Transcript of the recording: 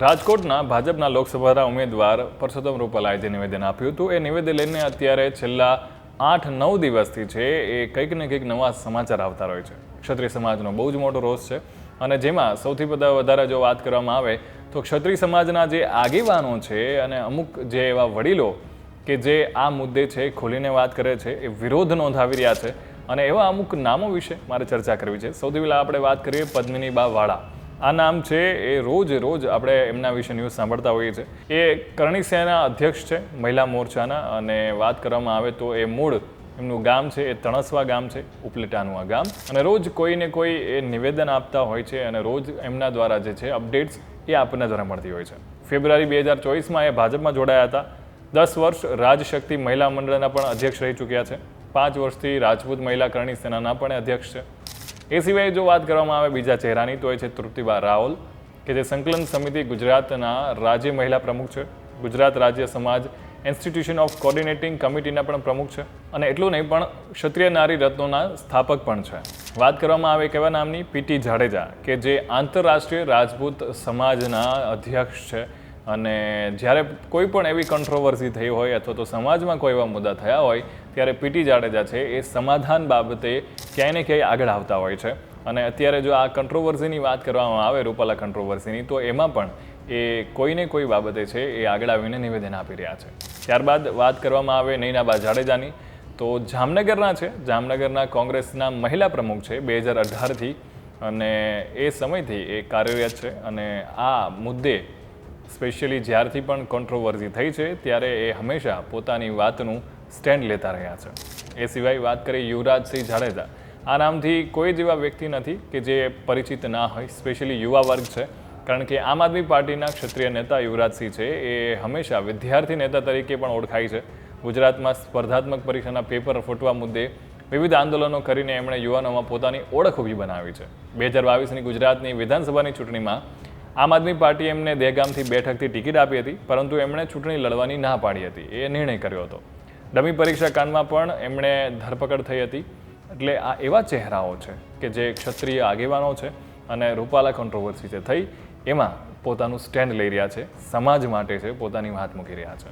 રાજકોટના ભાજપના લોકસભાના ઉમેદવાર પરસોત્તમ રૂપાલાએ જે નિવેદન આપ્યું હતું એ નિવેદન લઈને અત્યારે છેલ્લા 8-9 દિવસથી છે એ કંઈક ને કંઈક નવા સમાચાર આવતા રહે છે. ક્ષત્રિય સમાજનો બહુ જ મોટો રોષ છે અને જેમાં સૌથી વધારે જો વાત કરવામાં આવે તો ક્ષત્રિય સમાજના જે આગેવાનો છે અને અમુક જે એવા વડીલો કે જે આ મુદ્દે છે ખોલીને વાત કરે છે, એ વિરોધ નોંધાવી રહ્યા છે અને એવા અમુક નામો વિશે મારે ચર્ચા કરવી છે. સૌથી પહેલાં આપણે વાત કરીએ પદ્મિનીબા વાળા. આ નામ છે એ રોજ આપણે એમના વિશે ન્યૂઝ સાંભળતા હોઈએ છીએ. એ કરણી સેના અધ્યક્ષ છે મહિલા મોરચાના અને વાત કરવામાં આવે તો એ મૂળ એમનું ગામ છે એ તણસવા ગામ છે, ઉપલેટાનું આ ગામ. અને રોજ કોઈને કોઈ એ નિવેદન આપતા હોય છે અને રોજ એમના દ્વારા જે છે અપડેટ્સ એ આપણને દ્વારા મળતી હોય છે. ફેબ્રુઆરી 2024માં એ ભાજપમાં જોડાયા હતા. 10 વર્ષ રાજશક્તિ મહિલા મંડળના પણ અધ્યક્ષ રહી ચૂક્યા છે. 5 વર્ષથી રાજપૂત મહિલા કરણી સેનાના પણ અધ્યક્ષ છે. એ સિવાય જો વાત કરવામાં આવે બીજા ચહેરાની તો એ છે તૃપ્તિબા રાઓલ કે જે સંકલન સમિતિ ગુજરાતના રાજ્ય મહિલા પ્રમુખ છે. ગુજરાત રાજ્ય સમાજ ઇન્સ્ટિટ્યુશન ઓફ કોર્ડિનેટિંગ કમિટીના પણ પ્રમુખ છે અને એટલું નહીં પણ ક્ષત્રિય નારી રત્નોના સ્થાપક પણ છે. વાત કરવામાં આવે કેવા નામની, પીટી જાડેજા કે જે આંતરરાષ્ટ્રીય રાજપૂત સમાજના અધ્યક્ષ છે અને જ્યારે કોઈ પણ એવી કોન્ટ્રોવર્સી થઈ હોય અથવા તો સમાજમાં કોઈ એવા મુદ્દા થયા હોય ત્યારે પીટી જાડેજા છે એ સમાધાન બાબતે ક્યાંય ને ક્યાંય આગળ આવતા હોય છે. અને અત્યારે જો આ કોન્ટ્રોવર્સીની વાત કરવામાં આવે રૂપાલા કોન્ટ્રોવર્સીની તો એમાં પણ એ કોઈને કોઈ બાબતે છે એ આગળ આવીને નિવેદન આપી રહ્યા છે. ત્યારબાદ વાત કરવામાં આવે નૈનાબા જાડેજાની તો જામનગરના છે. જામનગરના કોંગ્રેસના મહિલા પ્રમુખ છે 2018થી અને એ સમયથી એ કાર્યરત છે અને આ મુદ્દે સ્પેશિયલી જ્યારથી પણ કોન્ટ્રોવર્સી થઈ છે ત્યારે એ હંમેશા પોતાની વાતનું સ્ટેન્ડ લેતા રહ્યા છે. એ સિવાય વાત કરીએ યુવરાજસિંહ જાડેજા. આ નામથી કોઈ જ એવા વ્યક્તિ નથી કે જે પરિચિત ના હોય, સ્પેશિયલી યુવા વર્ગ છે. કારણ કે આમ આદમી પાર્ટીના ક્ષત્રિય નેતા યુવરાજસિંહ છે એ હંમેશા વિદ્યાર્થી નેતા તરીકે પણ ઓળખાય છે. ગુજરાતમાં સ્પર્ધાત્મક પરીક્ષાના પેપર ફૂટવા મુદ્દે વિવિધ આંદોલનો કરીને એમણે યુવાનોમાં પોતાની ઓળખ ઊભી બનાવી છે. 2022ની ગુજરાતની વિધાનસભાની ચૂંટણીમાં આમ આદમી પાર્ટીએ એમને દહેગામથી બેઠકથી ટિકિટ આપી હતી પરંતુ એમણે ચૂંટણી લડવાની ના પાડી હતી. એ નિર્ણય કર્યો હતો. ડમી પરીક્ષા કાંડમાં પણ એમણે ધરપકડ થઈ હતી. એટલે આ એવા ચહેરાઓ છે કે જે ક્ષત્રિય આગેવાનો છે અને રૂપાલા કોન્ટ્રોવર્સી જે થઈ એમાં પોતાનું સ્ટેન્ડ લઈ રહ્યા છે, સમાજ માટે છે પોતાની વાત મૂકી રહ્યા છે.